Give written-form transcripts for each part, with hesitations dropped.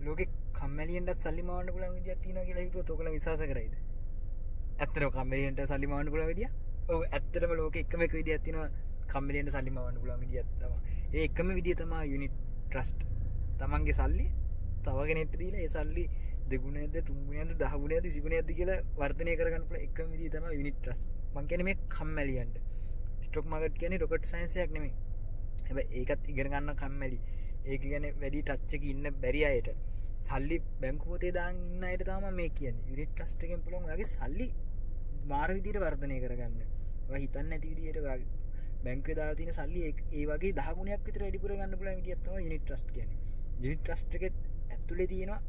ලෝක කම්මලියන්ට සල්ලිමාවන්න පුලන් විදිිය තින කියලා හිතුව තොකල විශවාස කරයිද ඇත්තන කම්මලියන්ට සල්ලිමාවන්න පුල විදිිය ඔ ඇත්තටම ලෝක එකම එක විදි ඇතින කම්මලියන්ට සල්ලිමාවන්න පුලන් විදි ඇත්තම ඒ එකම විදිිය තමා යුනිට් ට්‍රස්ට් තමන්ගේ සල්ලි තවගෙනෙට දීල ඒ සල්ලි දෙගුණද තුන්ගුණද දහගුණද සිගුණ ඇති කියලා වර්තනය කරගන්නප එකම විදි තම යුනිට් ට්‍රස් මංකන මේ කම්මලියන්ට ස්ටොක් මගට කියන රොකට් සයින්සයක් නෙමේ හැබ ඒකත් ඉගෙන ගන්න කම්මැලි ඒක ගැන වැඩි ටච්චක ඉන්න බැරි අයට සල්ලි බැංකුපතේ දාන්න අයට තම මේ කියන යුනිට් ට්‍රස්ටකෙන් පුළොන් වගේ සල්ලි මාර විදිට වර්ධනය කරගන්න හිතන්න ඇති විදියට වගේ බැංක දාතින සල්ලි ඒ වගේ දහගුණයක් විතර වැඩිපුර ගන්න පුළ විදිත්තම යුනිට් ට්‍රස්ට් කියන යුනිට් ට්‍රස්ට් එක ඇතුලේ තියෙනවා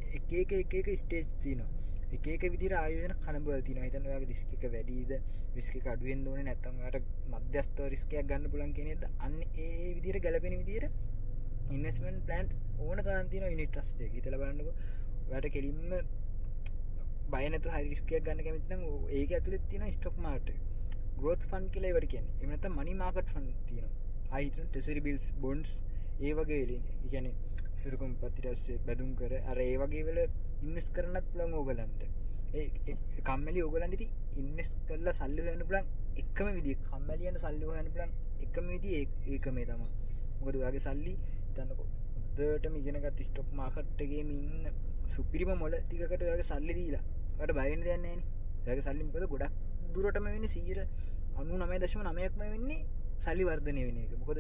එක ස්ටේජ් තියනවා එක විදිර ආයෝජන කනබල තින හිතන ඔයාගේ රිස්ක එක වැඩීද රිස්ක අඩුවෙන් දෝන නැත්තමට මධ්‍යස්තව රිස්කයක් ගන්න පුලන් කෙනෙද අන්න ඒ විදිර ගැලපෙන විදිර ඉන්වස්මෙන්ට් ප්ලන්ට් ඕන තරන්තින යුනිට් ට්‍රස්ට් එක හිතලා බලන්නකෝ ඔයාලට කෙලින්ම බය නැතුව හරි රිස්කයක් ගන්න කැමති නම් ඒක ඇතුලේ තියෙන ස්ටොක් මාකට් growth fund කියලා ඒවට කියන්නේ. එහෙම නැත්නම් money market fund තියෙනවා. ආයි හිතන treasury bills bonds ඒ වගේ වෙලේ. ඒ කියන්නේ සුරුකුම් පත්‍රිකස්සේ බැඳුම් කර අර ඒ වගේ වෙල ඉන්වෙස්ට් කරන්නත් පුළුවන් ඕගලන්ට. ඒ කම්මැලි ඕගලන්ට ඉතින් ඉන්වෙස්ට් කරලා සල්ලි හොයන්න පුළුවන් එකම විදිය. කම්මැලියන්ට සල්ලි හොයන්න පුළුවන් එකම විදිය ඒකමයි තමයි. මොකද ඔයාගේ සල්ලි හිතන්නකෝ හොඳටම ඉගෙනගත් ස්ටොක් මාකට් එකේම ඉන්න සුපිරිම මොළ ටිකකට ඔයාගේ සල්ලි දීලා ඔයාලට බය වෙන්න දෙයක් නැහැ නේ. ඔයාගේ සල්ලි මොකද ගොඩක් දුරටම වෙන්නේ 99.9%ක්ම වෙන්නේ සල්ලි වර්ධනය වෙන එක. මොකද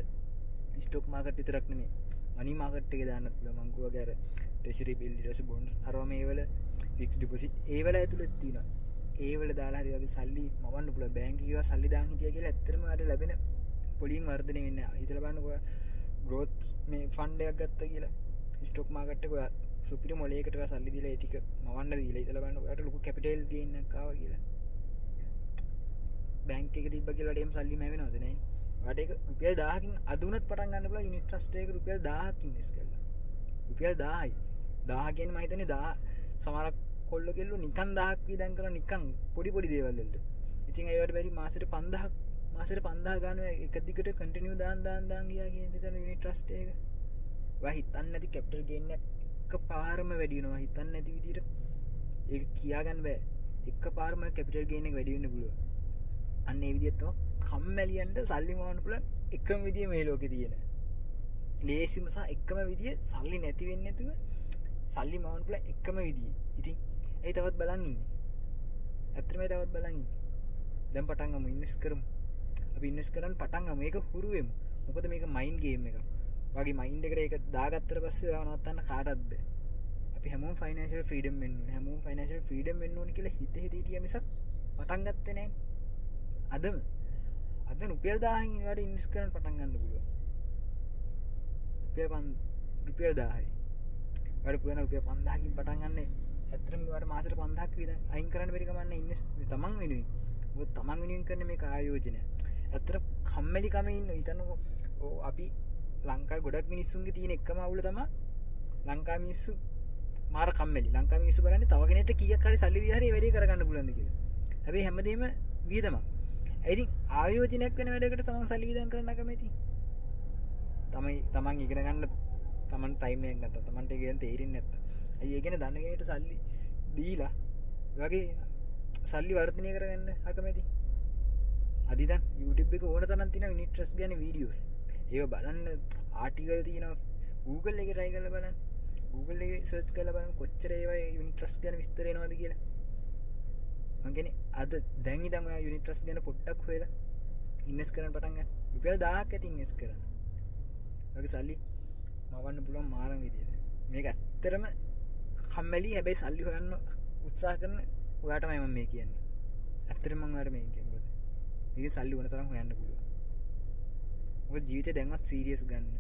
ස්ටොක් මාකට් විතරක් නෙමෙයි මනි මාකට් එකේ දාන්නත් පුළුවන්. මං කිව්වාගේ අර ට්‍රෙෂරි බිල් ඊට පස්සේ බොන්ඩ්ස් අරවා මේවල ෆික්ස් ඩිපොසිට් ඒවල ඇතුළත් තියෙනවා. ඒවල දාලා හරි වගේ සල්ලි මවන්න පුළුවන්. බැංකුවේ ගියා සල්ලි දාන් හිටියා කියලා ඇත්තටම ආට ලැබෙන පොලියෙන් වර්ධනය වෙන්නේ නැහැ. හිතලා බලන්නකෝ growth මේ ෆන්ඩ් එකක් ගත්තා කියලා ස්ටොක් මාකට් එක ඔයා සුපිරි මොලේකට ඔයා සල්ලි දීලා ඒ ටික මවන්න දීලා හිතලා බලන්නකෝ ඔයාට ලොකු කැපිටල් ගේන් එකක් ආවා කියලා. බැංක් එක තිබ්බ කියලා වටේම සල්ලි මැවෙනවද නැහැ. ඔයාට ඒක රුපියල් 1000කින් අද උනත් පටන් ගන්න පුළුවන් යුනිට් ට්‍රස්ට් එකක රුපියල් 1000ක් ඉන්වෙස්ට් කරලා. රුපියල් 1000යි. 1000 කියන්නේ මම හිතන්නේ 1000 සමහරක් කොල්ල කෙල්ලෝ නිකන් 1000ක් වියදම් කරන නිකන් පොඩි දේවල් වලට. ඉතින් ඒවට බැරි මාසෙට 5000 ගන්න එක දිගට කන්ටිනියු දාන් ගියා කියන හිතන යුනිට් ට්‍රස්ට් එක. ඔයා හිතන්නේ නැති කැපිටල් ගේන් එක පාරම වැඩි වෙනවා. හිතන්නේ නැති විදිහට ඒක කියා ගන්න බෑ. එක පාරම කැපිටල් ගේන් එක වැඩි වෙන්න පුළුවන්. අන්න ඒ විදිහට තමයි කම්මැලියන්ට සල්ලි මවන්න පුළුවන් එකම විදිය මේ ලෝකේ තියෙන. ලේසිම සහ එකම විදිය සල්ලි නැති වෙන්නේ නැතුව සල්ලි මවන්න පුළුවන් එකම විදිය. ඉතින් ඒ තවත් බලන් ඉන්නේ. ඇත්තටම තවත් බලන් ඉන්නේ. දැන් පටන් ගමු ඉන්වෙස්ට් කරමු. අපි ඉන්වෙස්ට් කරන් පටන් ගමු. මේක හුරු වෙමු. මොකද මේක මයින්ඩ් ගේම් එකක්. වගේ මයින්ඩ් එකට ඒක දාගත්තට පස්සේ ඔයාව නවත්තන්න කාටවත් බෑ. අපි හැමෝම ෆයිනෑන්ෂල් ෆ්‍රීඩම් වෙන්න ඕනේ. හැමෝම ෆයිනෑන්ෂල් ෆ්‍රීඩම් වෙන්න ඕනේ කියලා හිතේ මිසක් පටන් ගත්තේ නැහැ. අද රුපියල් 1000න් ඉන්නවට ඉන්වෙස්ට් කරන්න පටන් ගන්න පුළුවන්. රුපියල් 1000යි. වැඩ පුරන රුපියල් 5000කින් පටන් ගන්න. ඇත්තටම වාට මාසෙට 5000ක් විතර අයින් කරන්න බැරි කමන්න ඉන්වෙස්ට් තමන් වෙනුවෙන්. මොකද තමන් වෙනුවෙන් කරන මේක ආයෝජනය. ඇත්තට කම්මැලි කමේ ඉන්න හිතන්නකෝ අපි ලංකාවේ ගොඩක් මිනිස්සුන්ගේ තියෙන එකම අවුල තමයි ලංකාවේ මිනිස්සු මාර කම්මැලි. ලංකාවේ මිනිස්සු බලන්නේ තව කෙනෙක්ට කීයක් හරි සල්ලි දීලා හරි වැඩේ කරගන්න පුළුවන්ද කියලා. හැබැයි හැමදේම වියදමක්. ඉතින් ආයෝජනයක් වෙන වැඩකට තමන් සල්ලි වියදම් කරන්න කැමති. තමන් ඉගෙන ගන්න තමන් ටයිම් එකක් ගත්තා. තමන්ට ඒක ගැන තේරෙන්නේ නැත්නම්. අයිය ඒ කියන්නේ දන්න කෙනෙක්ට සල්ලි දීලා වගේ සල්ලි වර්ධනය කරගන්න අකමැති. අද ඉතින් YouTube එක ඕන තරම් තියෙන යුනිට් ට්‍රස්ට් ගැන වීඩියෝස්. ඒක බලන්න ආටිකල් තියෙනවා. Google එකේ try කරලා බලන්න. Google එකේ search කරලා බලන්න කොච්චර ඒවා යුනිට් ට්‍රස්ට් ගැන විස්තර එනවද කියලා. මං කියන්නේ අද දැන් ඉඳන් ඔයා යුනිට් ට්‍රස්ට් ගැන පොඩ්ඩක් හොයලා ඉන්වෙස්ට් කරන්න පටන් ගන්න. රුපියල් 1000ක් ඇති ඉන්වෙස්ට් කරන්න. ඔයගේ සල්ලි මවන්න පුළුවන් මාරම විදියට. මේක ඇත්තටම කම්මැලි හැබැයි සල්ලි හොයන්න උත්සාහ කරන ඔයාටමයි මම මේ කියන්නේ. ඇත්තටම මම ඔයාලට මේ කියන්නේ. මොකද මේක සල්ලි ඕන තරම් හොයන්න පුළුවන්. මොකද ජීවිතේ දැන්වත් සීරියස් ගන්න.